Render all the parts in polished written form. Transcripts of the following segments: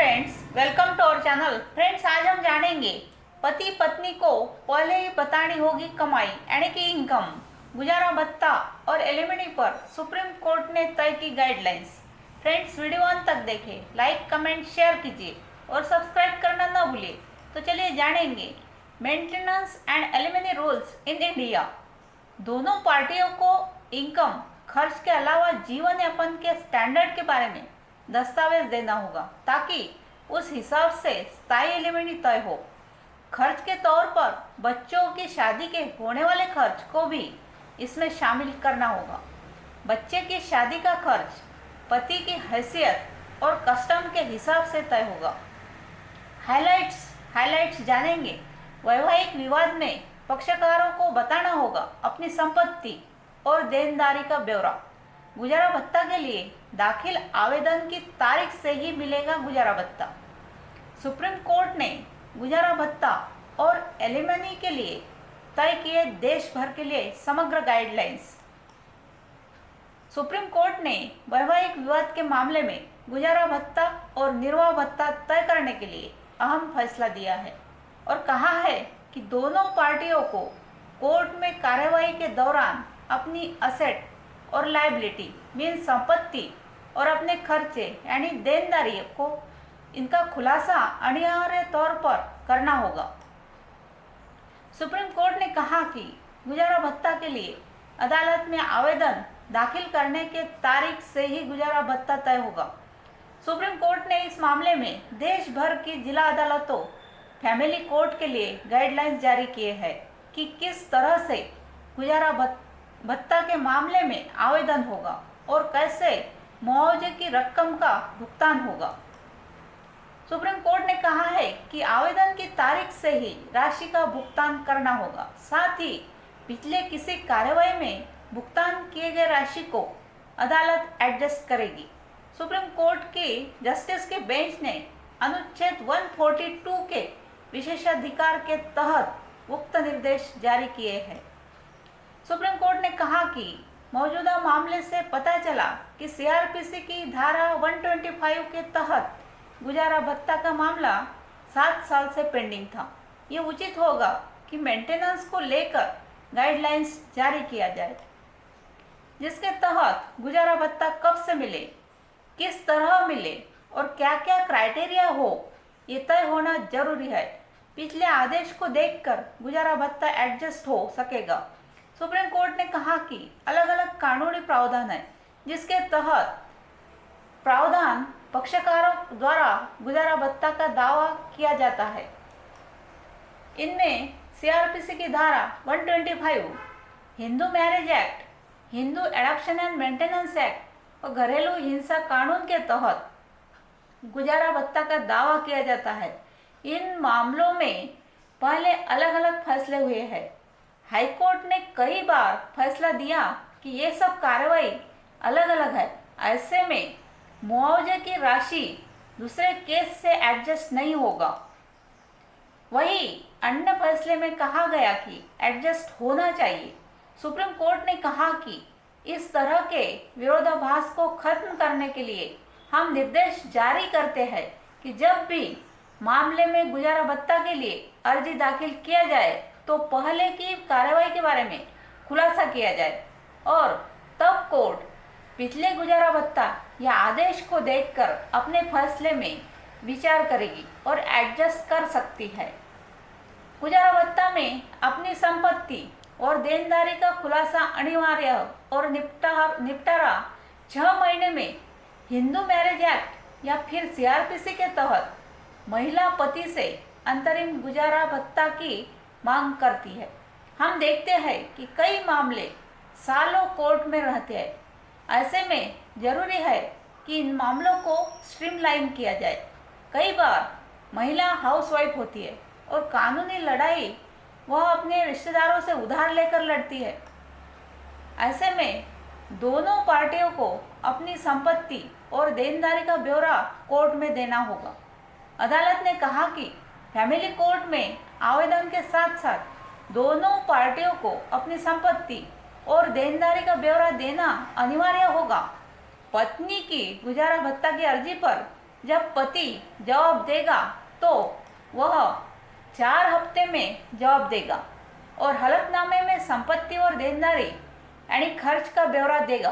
Friends, welcome to our channel. Friends, आज हम जानेंगे पति पत्नी को पहले ही बतानी होगी कमाई यानी कि इनकम, गुजारा भत्ता और एलिमनी पर सुप्रीम कोर्ट ने तय की गाइडलाइंस। फ्रेंड्स, वीडियो अंत तक देखें, लाइक कमेंट शेयर कीजिए और सब्सक्राइब करना न भूलिए। तो चलिए जानेंगे maintenance and alimony rules in India. दोनों पार्टियों को इनकम खर्च के अलावा जीवन यापन के स्टैंडर्ड के बारे में दस्तावेज देना होगा ताकि उस हिसाब से स्थायी एलिमनी तय हो। खर्च के तौर पर बच्चों की शादी के होने वाले खर्च को भी इसमें शामिल करना होगा। बच्चे की शादी का खर्च पति की हैसियत और कस्टम के हिसाब से तय होगा। हाइलाइट्स जानेंगे। वैवाहिक विवाद में पक्षकारों को बताना होगा अपनी संपत्ति और देनदारी का ब्यौरा। गुजारा भत्ता के लिए दाखिल आवेदन की तारीख से ही मिलेगा गुजारा भत्ता। सुप्रीम कोर्ट ने गुजारा भत्ता और एलिमनी के लिए तय किए देश भर के लिए समग्र गाइडलाइंस। सुप्रीम कोर्ट ने वैवाहिक विवाद के मामले में गुजारा भत्ता और निर्वाह भत्ता तय करने के लिए अहम फैसला दिया है और कहा है कि दोनों पार्टियों को कोर्ट में कार्यवाही के दौरान अपनी असेट और लायबिलिटी मीन संपत्ति और अपने खर्चे यानी देनदारी को इनका खुलासा अनिवार्य तौर पर करना होगा। सुप्रीम कोर्ट ने कहा कि गुजारा भत्ता के लिए अदालत में आवेदन दाखिल करने के तारीख से ही गुजारा भत्ता तय होगा। सुप्रीम कोर्ट ने इस मामले में देश भर की जिला अदालतों फैमिली कोर्ट के लिए गाइडलाइंस जारी किए हैं कि किस तरह से गुजारा भत्ता के मामले में आवेदन होगा और कैसे मुआवजे की रकम का भुगतान होगा। सुप्रीम कोर्ट ने कहा है कि आवेदन की तारीख से ही राशि का भुगतान करना होगा। साथ ही पिछले किसी कार्यवाही में भुगतान किए गए राशि को अदालत एडजस्ट करेगी। सुप्रीम कोर्ट के जस्टिस के बेंच ने अनुच्छेद 142 के विशेषाधिकार के तहत उक्त निर्देश जारी किए हैं। सुप्रीम कोर्ट ने कहा कि मौजूदा मामले से पता चला कि सीआरपीसी की धारा 125 के तहत गुजारा भत्ता का मामला 7 साल से पेंडिंग था। ये उचित होगा कि मेंटेनेंस को लेकर गाइडलाइंस जारी किया जाए जिसके तहत गुजारा भत्ता कब से मिले, किस तरह मिले और क्या क्या क्राइटेरिया हो, ये तय होना जरूरी है। पिछले आदेश को देखकर गुजारा भत्ता एडजस्ट हो सकेगा। सुप्रीम कोर्ट ने कहा कि अलग अलग कानूनी प्रावधान है जिसके तहत प्रावधान पक्षकारों द्वारा गुजारा भत्ता का दावा किया जाता है। इनमें सीआरपीसी की धारा 125, Hindu marriage act, Hindu adoption and maintenance act और घरेलू हिंसा कानून के तहत गुजारा भत्ता का दावा किया जाता है। इन मामलों में पहले अलग अलग फैसले हुए हैं। हाईकोर्ट ने कई बार फैसला दिया कि ये सब कार्रवाई अलग अलग है, ऐसे में मुआवजे की राशि दूसरे केस से एडजस्ट नहीं होगा। वही अन्य फैसले में कहा गया कि एडजस्ट होना चाहिए। सुप्रीम कोर्ट ने कहा कि इस तरह के विरोधाभास को खत्म करने के लिए हम निर्देश जारी करते हैं कि जब भी मामले में गुजारा भत्ता के लिए अर्जी दाखिल किया जाए तो पहले की कार्रवाई के बारे में खुलासा किया जाए और तब कोर्ट पिछले गुजारा भत्ता या आदेश को देखकर अपने फैसले में विचार करेगी और एडजस्ट कर सकती है। गुजारा भत्ता में अपनी संपत्ति और देनदारी का खुलासा अनिवार्य और निपटारा 6 महीने में हिंदू मैरिज एक्ट या फिर सीआरपीसी के तहत महिला पति से अंतरिम गुजारा भत्ता की मांग करती है। हम देखते हैं कि कई मामले सालों कोर्ट में रहते हैं। ऐसे में जरूरी है कि इन मामलों को स्ट्रीमलाइन किया जाए। कई बार महिला हाउसवाइफ होती है और कानूनी लड़ाई वह अपने रिश्तेदारों से उधार लेकर लड़ती है। ऐसे में दोनों पार्टियों को अपनी संपत्ति और देनदारी का ब्यौरा कोर्ट में देना होगा। अदालत ने कहा कि फैमिली कोर्ट में आवेदन के साथ साथ दोनों पार्टियों को अपनी संपत्ति और देनदारी का ब्यौरा देना अनिवार्य होगा। पत्नी की गुजारा भत्ता की अर्जी पर जब पति जवाब देगा तो वह 4 हफ्ते में जवाब देगा और हलफनामे में संपत्ति और देनदारी यानी खर्च का ब्यौरा देगा।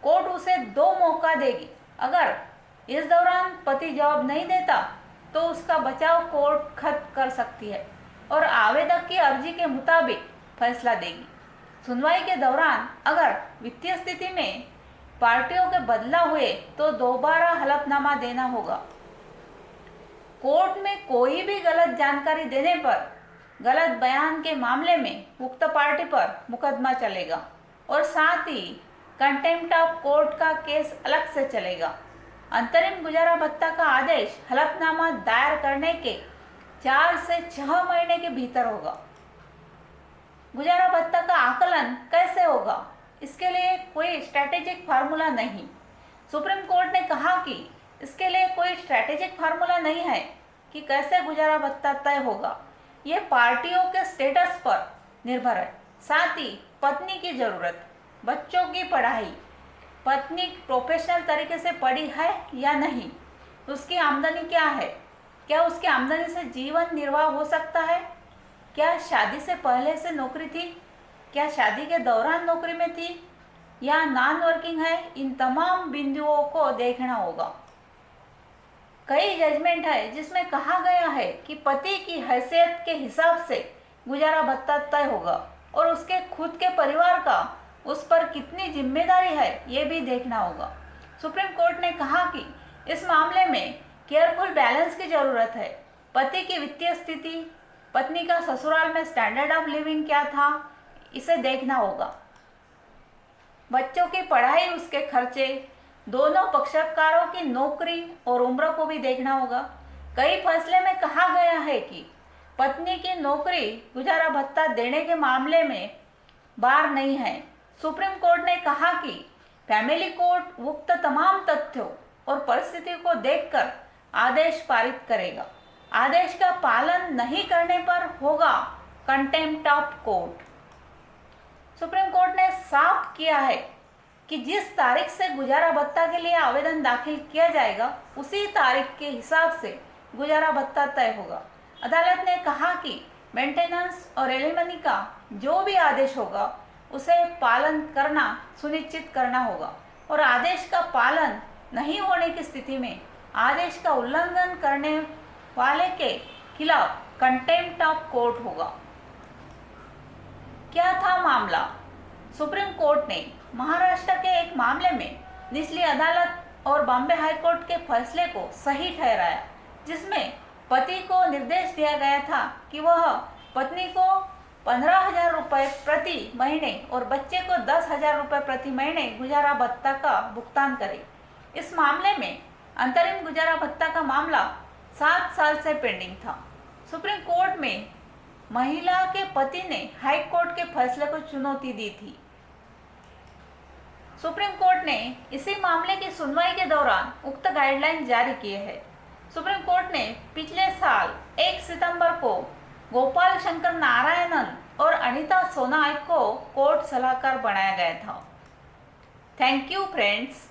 कोर्ट उसे 2 मौका देगी। अगर इस दौरान पति जवाब नहीं देता तो उसका बचाव कोर्ट खत्म कर सकती है और आवेदक की अर्जी के मुताबिक फैसला देगी। सुनवाई के दौरान अगर वित्तीय स्थिति में पार्टियों के बदलाव हुए तो दोबारा हलफनामा देना होगा। कोर्ट में कोई भी गलत जानकारी देने पर, गलत बयान के मामले में उक्त पार्टी पर मुकदमा चलेगा और साथ ही कंटेम्प्ट ऑफ कोर्ट का केस अलग से चलेगा। अंतरिम गुजारा भत्ता का आदेश हलफनामा दायर करने के 4 से 6 महीने के भीतर होगा। गुजारा भत्ता का आकलन कैसे होगा, इसके लिए कोई स्ट्रैटेजिक फार्मूला नहीं। सुप्रीम कोर्ट ने कहा कि इसके लिए कोई स्ट्रैटेजिक फार्मूला नहीं है कि कैसे गुजारा भत्ता तय होगा। ये पार्टियों के स्टेटस पर निर्भर है। साथ ही पत्नी की ज़रूरत, बच्चों की पढ़ाई, पत्नी प्रोफेशनल तरीके से पढ़ी है या नहीं, उसकी आमदनी क्या है, क्या उसकी आमदनी से जीवन निर्वाह हो सकता है, क्या शादी से पहले से नौकरी थी, क्या शादी के दौरान नौकरी में थी या नॉन वर्किंग है, इन तमाम बिंदुओं को देखना होगा। कई जजमेंट है जिसमें कहा गया है कि पति की हैसियत के हिसाब से गुजारा भत्ता तय होगा और उसके खुद के परिवार का उस पर कितनी जिम्मेदारी है ये भी देखना होगा। सुप्रीम कोर्ट ने कहा कि इस मामले में केयरफुल बैलेंस की ज़रूरत है। पति की वित्तीय स्थिति, पत्नी का ससुराल में स्टैंडर्ड ऑफ लिविंग क्या था, इसे देखना होगा। बच्चों की पढ़ाई, उसके खर्चे, दोनों पक्षकारों की नौकरी और उम्र को भी देखना होगा। कई फैसले में कहा गया है कि पत्नी की नौकरी गुजारा भत्ता देने के मामले में बार नहीं है। सुप्रीम कोर्ट ने कहा कि फैमिली कोर्ट उक्त तमाम तथ्यों और परिस्थितियों को देखकर आदेश पारित करेगा। आदेश का पालन नहीं करने पर होगा contempt of court. Supreme court ने साफ किया है कि जिस तारीख से गुजारा भत्ता के लिए आवेदन दाखिल किया जाएगा उसी तारीख के हिसाब से गुजारा भत्ता तय होगा। अदालत ने कहा कि मेंटेनेंस और एलिमनी का जो भी आदेश होगा उसे पालन करना सुनिश्चित करना होगा और आदेश का पालन नहीं होने की स्थिति में आदेश का उल्लंघन करने वाले के खिलाफ कंटेम्प्ट ऑफ कोर्ट होगा। क्या था मामला? सुप्रीम कोर्ट ने महाराष्ट्र के एक मामले में निचली अदालत और बॉम्बे हाई कोर्ट के फैसले को सही ठहराया, जिसमें पति को निर्देश दिया गया था कि वह पत्नी को 15,000 रुपये प्रति महीने और बच्चे को 10,000 रुपये प्रति महीने गुजारा भत्ता का भुगतान करे। इस मामले में अंतरिम गुजारा भत्ता का मामला 7 साल से पेंडिंग था। सुप्रीम कोर्ट में महिला के पति ने हाई कोर्ट के फैसले को चुनौती दी थी। सुप्रीम कोर्ट ने इसी मामले की सुनवाई के दौरान उक्त गाइडलाइन जारी किए हैं। सुप्रीम कोर्ट ने पिछले साल 1 सितंबर को गोपाल शंकर नारायणन और अनीता सोनाई को कोर्ट सलाहकार बनाया गया था। Thank you friends.